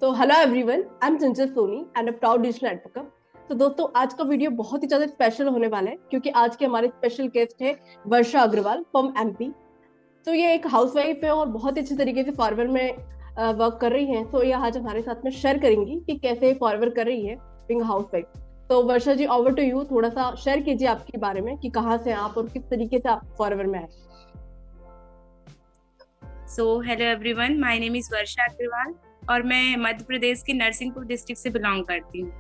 तो hello everyone, I am Chanchal Soni and a proud digital advocate. तो दोस्तों, आज का वीडियो बहुत ही ज्यादा स्पेशल होने वाला है क्योंकि आज के हमारे स्पेशल गेस्ट है वर्षा अग्रवाल फ्रॉम एमपी। तो ये एक हाउसवाइफ है और बहुत अच्छे तरीके से फॉरवर्ड में वर्क कर रही हैं। तो ये आज हमारे साथ में शेयर करेंगी कि कैसे फॉरवर्ड कर रही है बीइंग हाउसवाइफ। तो वर्षा जी, ओवर टू यू। थोड़ा सा शेयर कीजिए आपके बारे में कि कहाँ से आप और किस तरीके से आप फॉरवर्ड में आए। Hello everyone, my name is Varsha Agrawal और मैं मध्य प्रदेश के नरसिंहपुर डिस्ट्रिक्ट से बिलोंग करती हूँ।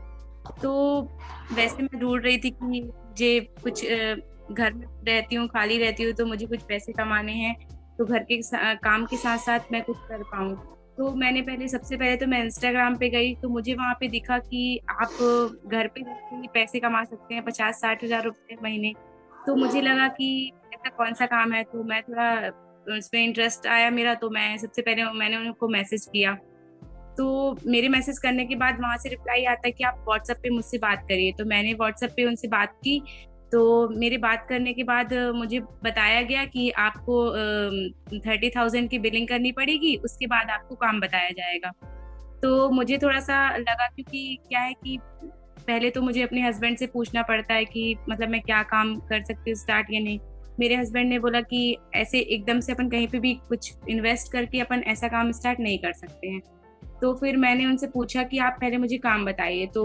तो वैसे मैं ढूंढ रही थी कि मुझे कुछ घर में रहती हूँ, खाली रहती हूँ, तो मुझे कुछ पैसे कमाने हैं। तो घर के काम के साथ साथ मैं कुछ कर पाऊँ। तो मैंने सबसे पहले तो मैं इंस्टाग्राम पे गई, तो मुझे वहाँ पे दिखा कि आप घर पे रह के ही पैसे कमा सकते हैं, 50-60 हज़ार रुपये महीने। तो मुझे लगा कि ऐसा कौन सा काम है, तो मैं थोड़ा उसमें इंटरेस्ट आया मेरा। तो मैं सबसे पहले मैंने उनको मैसेज किया। तो मेरे मैसेज करने के बाद वहां से रिप्लाई आता है कि आप व्हाट्सएप पे मुझसे बात करिए। तो मैंने व्हाट्सएप पे उनसे बात की। तो मेरे बात करने के बाद मुझे बताया गया कि आपको 30,000 की बिलिंग करनी पड़ेगी, उसके बाद आपको काम बताया जाएगा। तो मुझे थोड़ा सा लगा, क्योंकि क्या है कि पहले तो मुझे अपने हस्बैंड से पूछना पड़ता है कि मतलब मैं क्या काम कर सकती हूँ स्टार्ट या नहीं। मेरे हस्बैंड ने बोला कि ऐसे एकदम से अपन कहीं पे भी कुछ इन्वेस्ट करके अपन ऐसा काम स्टार्ट नहीं कर सकते हैं। तो फिर मैंने उनसे पूछा कि आप पहले मुझे काम बताइए। तो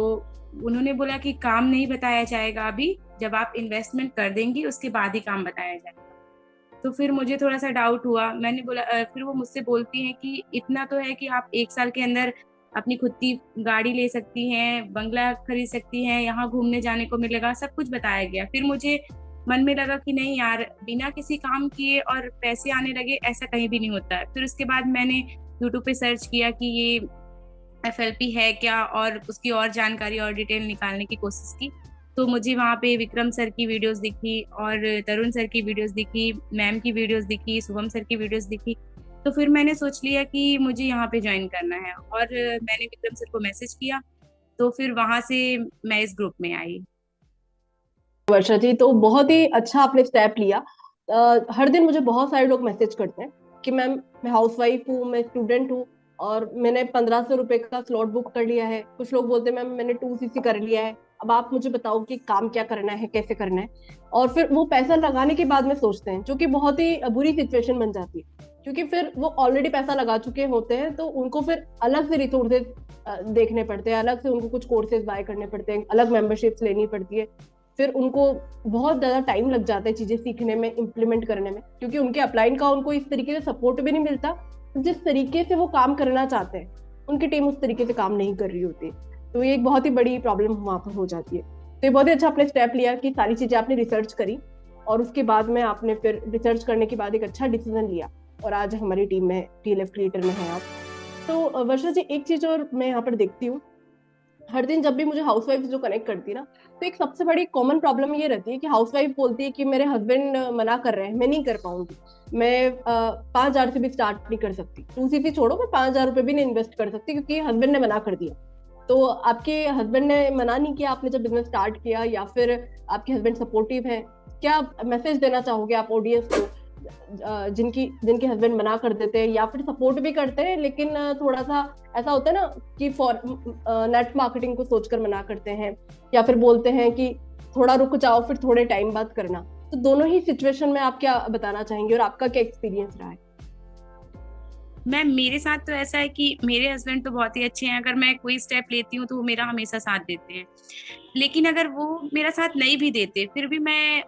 उन्होंने बोला कि काम नहीं बताया जाएगा अभी, जब आप इन्वेस्टमेंट कर देंगी उसके बाद ही काम बताया जाएगा। तो फिर मुझे थोड़ा सा डाउट हुआ। मैंने बोला फिर वो मुझसे बोलती हैं कि इतना तो है कि आप 1 साल के अंदर अपनी खुद की गाड़ी ले सकती हैं, बंगला खरीद सकती हैं, यहाँ घूमने जाने को मिलेगा, सब कुछ बताया गया। फिर मुझे मन में लगा कि नहीं यार, बिना किसी काम किए और पैसे आने लगे, ऐसा कहीं भी नहीं होता है। फिर उसके बाद मैंने यूट्यूब पे सर्च किया कि ये एफएलपी है क्या, और उसकी और जानकारी और डिटेल निकालने की कोशिश की। तो मुझे वहाँ पे विक्रम सर की वीडियोस दिखी और तरुण सर की वीडियोस दिखी, मैम की वीडियोस दिखी, शुभम सर की वीडियोस दिखी। तो फिर मैंने सोच लिया कि मुझे यहाँ पे ज्वाइन करना है, और मैंने विक्रम सर को मैसेज किया। तो फिर वहां से मैं इस ग्रुप में आई। वर्षा जी, तो बहुत ही अच्छा आपने स्टेप लिया। हर दिन मुझे बहुत सारे लोग मैसेज करते हैं कि मैम, मैं हाउसवाइफ हूँ, मैं स्टूडेंट हूँ और मैंने 1500 रुपए का स्लॉट बुक कर लिया है। कुछ लोग बोलते हैं मैम, मैंने 2 सीसी कर लिया है, अब आप मुझे बताओ कि काम क्या करना है, कैसे करना है। और फिर वो पैसा लगाने के बाद में सोचते हैं, जो कि बहुत ही बुरी सिचुएशन बन जाती है, क्योंकि फिर वो ऑलरेडी पैसा लगा चुके होते हैं। तो उनको फिर अलग से रिसोर्सेज देखने पड़ते हैं, अलग से उनको कुछ कोर्सेज बाय करने पड़ते हैं, अलग मेंबरशिप्स लेनी पड़ती है। फिर उनको बहुत ज्यादा टाइम लग जाता है चीजें सीखने में, इम्प्लीमेंट करने में, क्योंकि उनके अपलाइन का उनको इस तरीके से सपोर्ट भी नहीं मिलता। जिस तरीके से वो काम करना चाहते हैं, उनकी टीम उस तरीके से काम नहीं कर रही होती। तो ये एक बहुत ही बड़ी प्रॉब्लम वहां पर हो जाती है। तो ये बहुत ही अच्छा आपने स्टेप लिया कि सारी चीजें आपने रिसर्च करी और उसके बाद में आपने फिर रिसर्च करने के बाद एक अच्छा डिसीजन लिया और आज हमारी टीम में, टीएलएफ क्रिएटर में है आप। तो वर्षा जी, एक चीज और मैं यहाँ पर देखती हूँ, हर दिन जब भी मुझे हाउसवाइफ जो कनेक्ट करती है ना, तो एक सबसे बड़ी कॉमन प्रॉब्लम ये रहती है कि हाउसवाइफ बोलती है कि मेरे हस्बैंड मना कर रहे हैं, मैं नहीं कर पाऊंगी। मैं 5,000 से भी स्टार्ट नहीं कर सकती, 2 सीसी छोड़ो, मैं 5,000 रुपये भी नहीं इन्वेस्ट कर सकती क्योंकि हस्बैंड ने मना कर दिया। तो आपके हस्बैंड ने मना नहीं किया आपने जब बिजनेस स्टार्ट किया, या फिर आपके हस्बैंड सपोर्टिव है? क्या मैसेज देना चाहोगे आप ऑडियंस को, जिनकी जिनके हस्बैंड मना कर देते हैं या फिर सपोर्ट भी करते हैं, लेकिन थोड़ा सा ऐसा होता है ना कि फॉर नेट मार्केटिंग को सोचकर मना करते हैं, या फिर बोलते हैं कि थोड़ा रुक जाओ फिर थोड़े टाइम बाद करना। तो दोनों ही सिचुएशन में आप क्या बताना चाहेंगे और आपका क्या एक्सपीरियंस रहा है? मैम, मेरे साथ तो ऐसा है कि मेरे हस्बैंड तो बहुत ही अच्छे हैं। अगर मैं कोई स्टेप लेती हूँ तो वो मेरा हमेशा साथ देते हैं। लेकिन अगर वो मेरा साथ नहीं भी देते, फिर भी मैं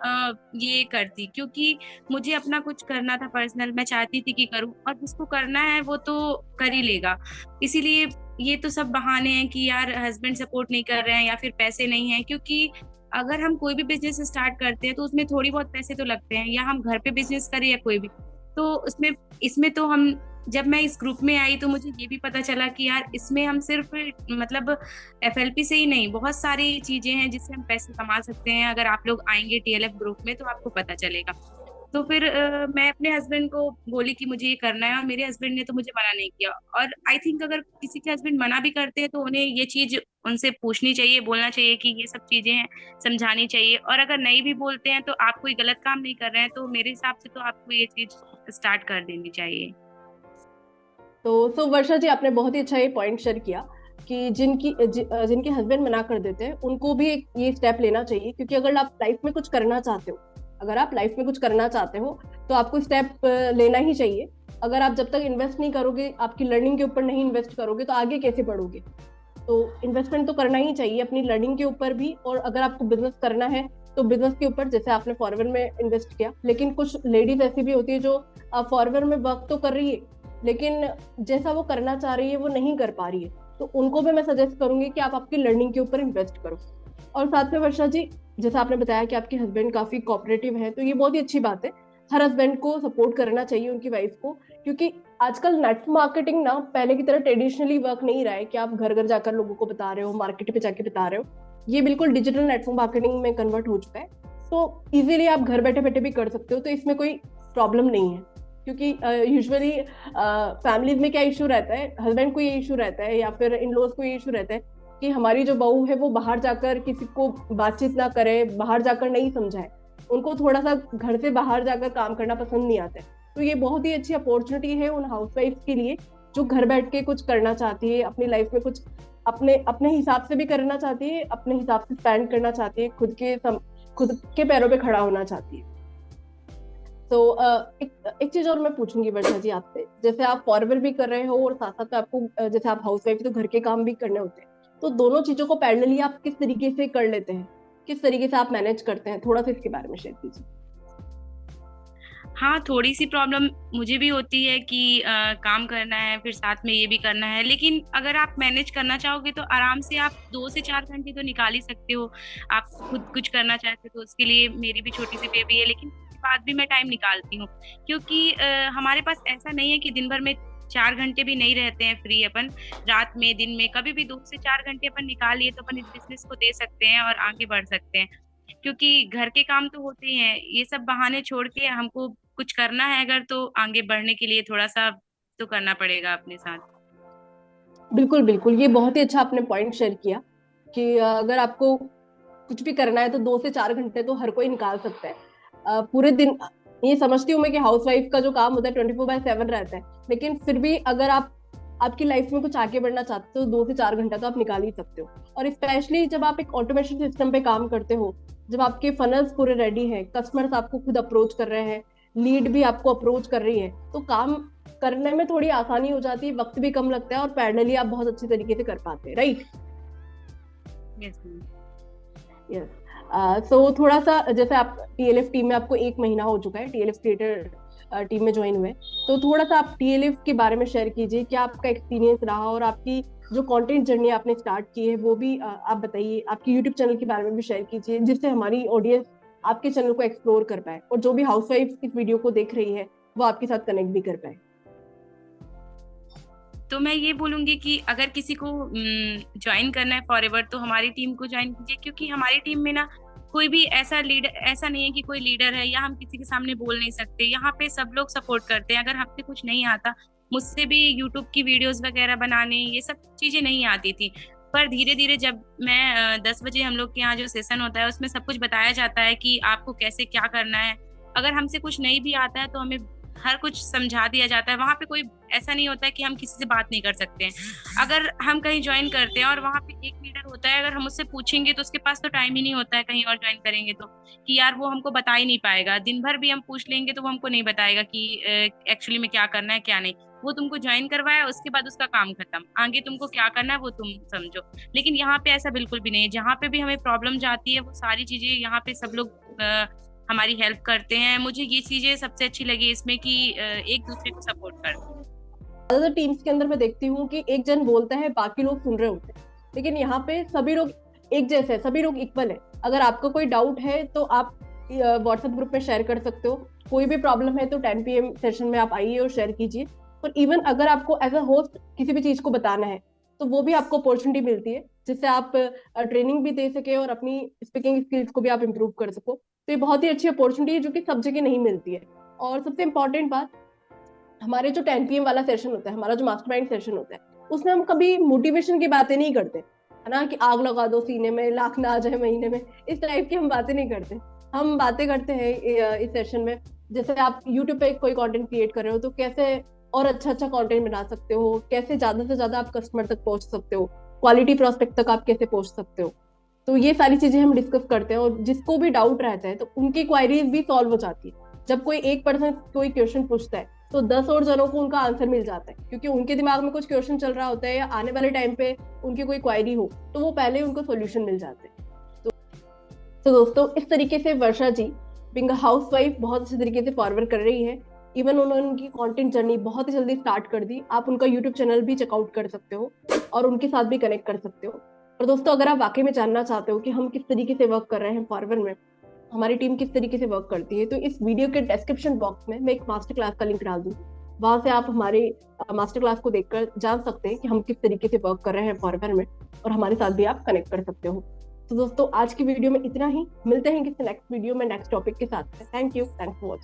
ये करती, क्योंकि मुझे अपना कुछ करना था पर्सनल। मैं चाहती थी कि करूँ, और जिसको करना है वो तो कर ही लेगा। इसीलिए ये तो सब बहाने हैं कि यार हस्बैंड सपोर्ट नहीं कर रहे हैं या फिर पैसे नहीं है। क्योंकि अगर हम कोई भी बिजनेस स्टार्ट करते हैं तो उसमें थोड़ी बहुत पैसे तो लगते हैं, या हम घर पे बिजनेस करें या कोई भी। तो उसमें इसमें तो हम, जब मैं इस ग्रुप में आई तो मुझे ये भी पता चला कि यार इसमें हम सिर्फ मतलब एफएलपी से ही नहीं, बहुत सारी चीजें हैं जिससे हम पैसे कमा सकते हैं। अगर आप लोग आएंगे टीएलएफ ग्रुप में तो आपको पता चलेगा। तो फिर मैं अपने हस्बैंड को बोली कि मुझे ये करना है, और मेरे हस्बैंड ने तो मुझे मना नहीं किया। और आई थिंक अगर किसी के हस्बैंड मना भी करते हैं तो उन्हें ये चीज उनसे पूछनी चाहिए, बोलना चाहिए कि ये सब चीजें हैं, समझानी चाहिए। और अगर नहीं भी बोलते हैं तो आप कोई गलत काम नहीं कर रहे हैं, तो मेरे हिसाब से तो आपको ये चीज स्टार्ट कर देनी चाहिए। तो वर्षा जी, आपने बहुत ही अच्छा ये पॉइंट शेयर किया कि जिनके हस्बैंड मना कर देते हैं उनको भी ये स्टेप लेना चाहिए, क्योंकि अगर आप लाइफ में कुछ करना चाहते हो, अगर आप लाइफ में कुछ करना चाहते हो तो आपको स्टेप लेना ही चाहिए। अगर आप जब तक इन्वेस्ट नहीं करोगे, आपकी लर्निंग के ऊपर नहीं इन्वेस्ट करोगे, तो आगे कैसे बढ़ोगे? तो इन्वेस्टमेंट तो करना ही चाहिए अपनी लर्निंग के ऊपर भी। और अगर आपको बिजनेस करना है तो बिजनेस के ऊपर, जैसे आपने फॉरवर में इन्वेस्ट किया, लेकिन कुछ लेडीज ऐसी भी होती है जो फॉरवर में वर्क तो कर रही है, लेकिन जैसा वो करना चाह रही है वो नहीं कर पा रही है। तो उनको भी मैं सजेस्ट करूंगी कि आप आपकी लर्निंग के ऊपर इन्वेस्ट करो। और साथ में वर्षा जी, जैसा आपने बताया कि आपके हस्बैंड काफी कोऑपरेटिव है, तो ये बहुत ही अच्छी बात है। हर हस्बैंड को सपोर्ट करना चाहिए उनकी वाइफ को, क्योंकि आजकल नेट मार्केटिंग ना पहले की तरह ट्रेडिशनली वर्क नहीं रहा है कि आप घर घर जाकर लोगों को बता रहे हो, मार्केट पे जाके बता रहे हो। ये बिल्कुल डिजिटल नेटवर्क मार्केटिंग में कन्वर्ट हो चुका है। तो इजीली आप घर बैठे बैठे भी कर सकते हो, तो इसमें कोई प्रॉब्लम नहीं है। क्योंकि यूजुअली फैमिलीज में क्या इशू रहता है, हस्बैंड को ये इशू रहता है या फिर इन लॉज को ये इशू रहता है कि हमारी जो बहू है वो बाहर जाकर किसी को बातचीत ना करे, बाहर जाकर नहीं समझाए। उनको थोड़ा सा घर से बाहर जाकर काम करना पसंद नहीं आता है। तो ये बहुत ही अच्छी अपॉर्चुनिटी है उन हाउसवाइफ के लिए जो घर बैठ के कुछ करना चाहती है, अपनी लाइफ में कुछ अपने अपने हिसाब से भी करना चाहती है, अपने हिसाब से स्पेंड करना चाहती है, खुद के पैरों पे खड़ा होना चाहती है। तो एक चीज और मैं पूछूंगी वर्षा जी आपसे, जैसे आप फॉरवर्ड भी कर रहे हो और साथ साथ आपको जैसे आप हाउसवाइफ तो घर के काम भी करने होते हैं, तो दोनों चीजों को पैरेलली आप किस तरीके से कर लेते हैं, किस तरीके से आप मैनेज करते हैं? थोड़ा सा इसके बारे में शेयर कीजिए। हाँ, थोड़ी सी प्रॉब्लम मुझे भी होती है कि काम करना है फिर साथ में ये भी करना है, लेकिन अगर आप मैनेज करना चाहोगे तो आराम से आप 2 से 4 घंटे तो निकाल ही सकते हो। आप खुद कुछ करना चाहते हो तो उसके लिए, मेरी भी छोटी सी बेबी है लेकिन उसके बाद भी मैं टाइम निकालती हूँ, क्योंकि हमारे पास ऐसा नहीं है कि दिन भर में 4 घंटे भी नहीं रहते हैं फ्री अपन। रात में, दिन में, कभी भी 2 से 4 घंटे अपन निकाल लिए तो अपन इस बिजनेस को दे सकते हैं और आगे बढ़ सकते हैं। क्योंकि घर के काम तो होते ही हैं, ये सब बहाने छोड़ के हमको कुछ करना है अगर, तो आगे बढ़ने के लिए थोड़ा सा तो करना पड़ेगा अपने साथ। बिल्कुल बिल्कुल, ये बहुत ही अच्छा आपने पॉइंट शेयर किया कि अगर आपको कुछ भी करना है तो 2 से 4 घंटे तो हर कोई निकाल सकता है पूरे दिन। ये समझती हूँ मैं कि हाउसवाइफ का जो काम होता है 24/7 रहता है, लेकिन फिर भी अगर आप आपकी लाइफ में कुछ आगे बढ़ना चाहते हो, 2 से 4 घंटा तो आप निकाल ही सकते हो। और स्पेशली जब आप एक ऑटोमेशन सिस्टम पे काम करते हो, जब आपके फनल्स पूरे रेडी हैं, कस्टमर्स आपको खुद अप्रोच कर रहे हैं, लीड भी आपको अप्रोच कर रही है, तो काम करने में थोड़ी आसानी हो जाती है, वक्त भी कम लगता है और पैरेलली आप बहुत अच्छी तरीके से कर पाते हैं, राइट? Yes ma'am. यस। सो थोड़ा सा, जैसे आप टीएलएफ टीम में आपको 1 महीना हो चुका है, टीएलएफ क्रिएटर टीम में ज्वाइन हुए, तो थोड़ा सा आप टीएलएफ के बारे में शेयर कीजिए, क्या आपका एक्सपीरियंस रहा और आपकी जो कंटेंट जर्नी आपने स्टार्ट की है वो भी आप बताइए। आपकी यूट्यूब चैनल के बारे में भी शेयर कीजिए, जिससे हमारी ऑडियंस आपके चैनल को एक्सप्लोर कर पाए और जो भी हाउसवाइफ इस वीडियो को देख रही है वो आपके साथ कनेक्ट भी कर पाए। तो मैं ये बोलूंगी कि अगर किसी को ज्वाइन करना है फॉरएवर तो हमारी टीम को ज्वाइन कीजिए, क्योंकि हमारी टीम में ना कोई भी ऐसा नहीं है कि कोई लीडर है या हम किसी के सामने बोल नहीं सकते। यहाँ पे सब लोग सपोर्ट करते हैं। अगर हमसे कुछ नहीं आता, मुझसे भी यूट्यूब की वीडियोस वगैरह बनाने ये सब चीजें नहीं आती थी, पर धीरे धीरे जब मैं 10 बजे हम लोग के यहाँ जो सेशन होता है उसमें सब कुछ बताया जाता है कि आपको कैसे क्या करना है। अगर हमसे कुछ नहीं भी आता है तो हमें हर कुछ समझा दिया जाता है। वहां पे कोई ऐसा नहीं होता है कि हम किसी से बात नहीं कर सकते हैं। अगर हम कहीं ज्वाइन करते हैं और वहां पे एक लीडर होता है, अगर हम उससे पूछेंगे तो उसके पास तो टाइम ही नहीं होता है कहीं और ज्वाइन करेंगे तो, कि यार वो हमको बता ही नहीं पाएगा। दिन भर भी हम पूछ लेंगे तो वो हमको नहीं बताएगा कि एक्चुअली में क्या करना है क्या नहीं। वो तुमको ज्वाइन करवाया, उसके बाद उसका काम खत्म, आगे तुमको क्या करना है वो तुम समझो। लेकिन यहाँ पे ऐसा बिल्कुल भी नहीं है। जहाँ पे भी हमें प्रॉब्लम जाती है वो सारी चीजें यहाँ पे सब लोग हमारी हेल्प करते हैं। मुझे ये चीजें सबसे अच्छी लगी इसमें कि एक दूसरे को सपोर्ट करते हैं। ज्यादातर टीम्स के अंदर मैं देखती हूँ कि एक जन बोलता है, बाकी लोग सुन रहे होते हैं, लेकिन यहाँ पे सभी लोग एक जैसे, सभी लोग इक्वल है। अगर आपको कोई डाउट है तो आप व्हाट्सएप ग्रुप में शेयर कर सकते हो। कोई भी प्रॉब्लम है तो 10 PM सेशन में आप आइए और शेयर कीजिए। और इवन अगर आपको एज अ होस्ट किसी भी चीज को बताना है तो वो भी आपको अपॉर्चुनिटी मिलती है, जिससे आप ट्रेनिंग भी दे सके और अपनी स्पीकिंग स्किल्स को भी आप इम्प्रूव कर सको। तो ये बहुत ही अच्छी अपॉर्चुनिटी है जो कि सब जगह नहीं मिलती है। और सबसे इम्पोर्टेंट बात, हमारे जो 10 PM वाला सेशन होता है, हमारा जो मास्टरमाइंड सेशन होता है, उसमें हम कभी मोटिवेशन की बातें नहीं करते, है ना, कि आग लगा दो सीने में, लाख ना आ जाए महीने में, इस टाइप की हम बातें नहीं करते। हम बातें करते हैं इस सेशन में, जैसे आप यूट्यूब पे कोई कंटेंट क्रिएट कर रहे हो तो कैसे और अच्छा कंटेंट बना सकते हो, कैसे ज्यादा से ज्यादा आप कस्टमर तक पहुंच सकते हो, क्वालिटी प्रोस्पेक्ट तक आप कैसे पहुंच सकते हो। तो ये सारी चीजें हम डिस्कस करते हैं, और जिसको भी डाउट रहता है तो उनकी क्वायरीज भी सॉल्व हो जाती है। जब कोई एक पर्सन कोई क्वेश्चन पूछता है तो 10 और जनों को उनका आंसर मिल जाता है, क्योंकि उनके दिमाग में कुछ क्वेश्चन चल रहा होता है या आने वाले टाइम पे उनकी कोई क्वायरी हो तो वो पहले ही उनको सोल्यूशन मिल जाते हैं। तो दोस्तों, इस तरीके से वर्षा जी बिंग हाउस वाइफ बहुत अच्छे तरीके से फॉरवर्ड कर रही है। इवन उन्होंने उनकी कंटेंट जर्नी बहुत ही जल्दी स्टार्ट कर दी। आप उनका यूट्यूब चैनल भी चेकआउट कर सकते हो और उनके साथ भी कनेक्ट कर सकते हो। और दोस्तों, अगर आप वाकई में जानना चाहते हो कि हम किस तरीके से वर्क कर रहे हैं फॉरवर्ड में, हमारी टीम किस तरीके से वर्क करती है, तो इस वीडियो के डिस्क्रिप्शन बॉक्स में मैं एक मास्टर क्लास का लिंक डाल दूँ। वहां से आप हमारे मास्टर क्लास को देखकर जान सकते हैं कि हम किस तरीके से वर्क कर रहे हैं फॉरवर्ड में, और हमारे साथ भी आप कनेक्ट कर सकते हो। तो दोस्तों, आज की वीडियो में इतना ही। मिलते हैं किसी नेक्स्ट वीडियो में नेक्स्ट टॉपिक के साथ। Thank you for watching.